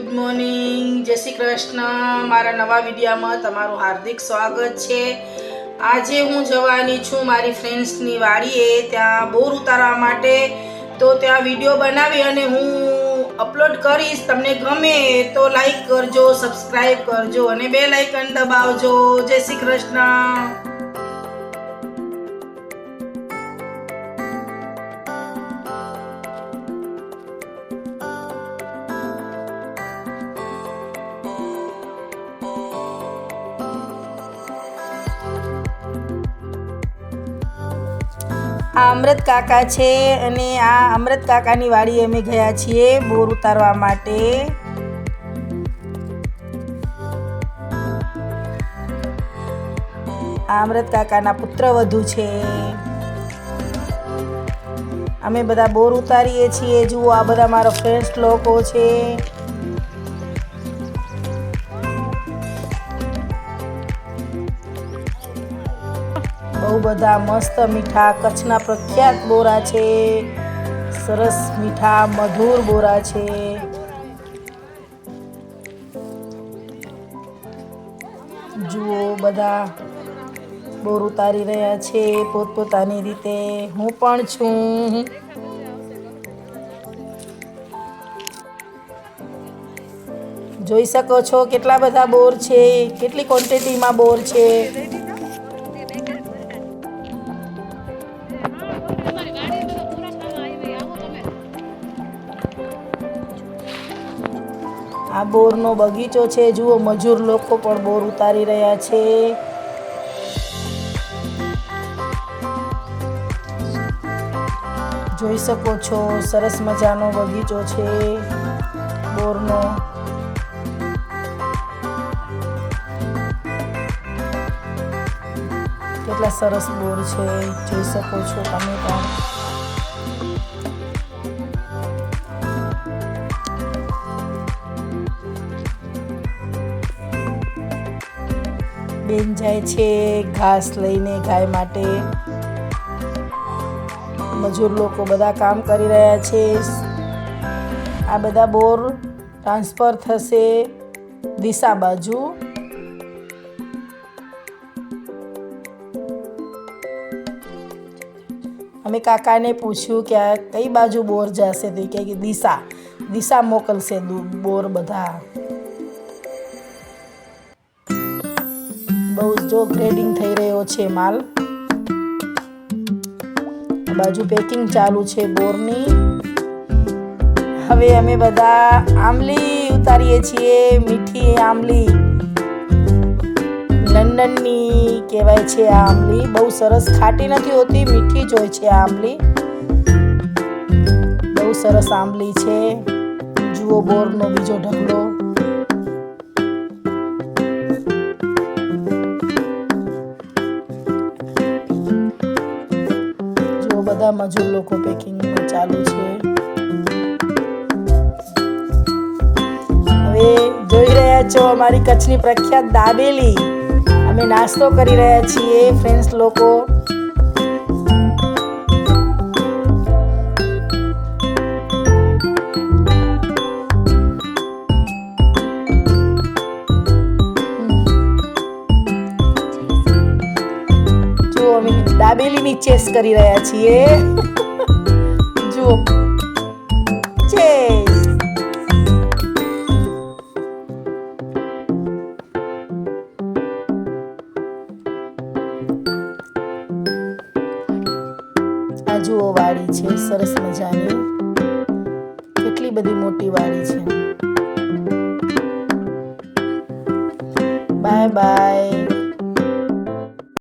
Good morning, જય શ્રી કૃષ્ણ। મારા નવા વિડીયોમાં તમારું હાર્દિક સ્વાગત છે। આજે હું જવાની છું મારી ફ્રેન્ડ્સની વાડીએ, ત્યાં બોર ઉતારવા માટે। તો ત્યાં વિડીયો બનાવી અને હું અપલોડ કરીશ। તમને ગમે તો લાઈક કરજો, સબસ્ક્રાઈબ કરજો અને બેલ આઇકન દબાવજો। જય શ્રી કૃષ્ણ। આ અમૃત કાકા છે અને આ અમૃત કાકાની વાડી અમે ગયા છીએ બોર ઉતારવા માટે। આ અમૃત કાકાના પુત્રવધુ છે। અમે બધા બોર ઉતારીએ છીએ। જુઓ, આ બધા મારા ફ્રેન્ડ્સ લોકો છે। બહુ બધા મસ્ત મીઠા કચ્છના પ્રખ્યાત બોરા છે। સરસ મીઠા મધુર બોરા છે। જુઓ, બધા બોર ઉતારી રહ્યા છે પોતપોતાની રીતે। હું પણ છું। જોઈ શકો છો કેટલા બધા બોર છે, કેટલી ક્વોન્ટિટીમાં બોર છે। આ બોરનો બગીચો છે। જુઓ, મજૂર લોકો પણ બોર ઉતારી રહ્યા છે। જોઈ શકો છો સરસ મજાનો બગીચો છે બોરનો। કેટલા સરસ બોર છે, જોઈ શકો છો તમે પણ। બેન જાય છે ઘાસ લઈને ગાય માટે। મજૂર લોકો બધા કામ કરી રહ્યા છે। આ બધા બોર ટ્રાન્સફર થશે દિશા બાજુ। અમે કાકાને પૂછ્યું કે આ કઈ બાજુ બોર જશે, તો કે દિશા મોકલશે બોર બધા। બહુ જો ગ્રેડિંગ થઈ રહ્યો છે માલ। આ બાજુ પેકિંગ ચાલુ છે બોરની। હવે અમે બધા આંબલી ઉતારીએ છીએ, મીઠી આંબલી। લંડનની કહેવાય છે આ આંબલી। બહુ સરસ, ખાટી નથી હોતી, મીઠી જ હોય છે આ આંબલી। બહુ સરસ આંબલી છે। જુઓ બોરનો બીજો ઢગલો। બધા મજૂર લોકો પેકિંગ ચાલુ છે। હવે જોઈ રહ્યા છો અમારી કચ્છની પ્રખ્યાત દાબેલી। અમે નાસ્તો કરી રહ્યા છીએ ફ્રેન્ડ્સ લોકો। અમે દાબેલીની ચેસ કરી રહ્યા છીએ। જુઓ, ચેસ। આ જુઓ વાડી છે સરસ મજાની। કેટલી બધી મોટી વાડી છે। Bye bye.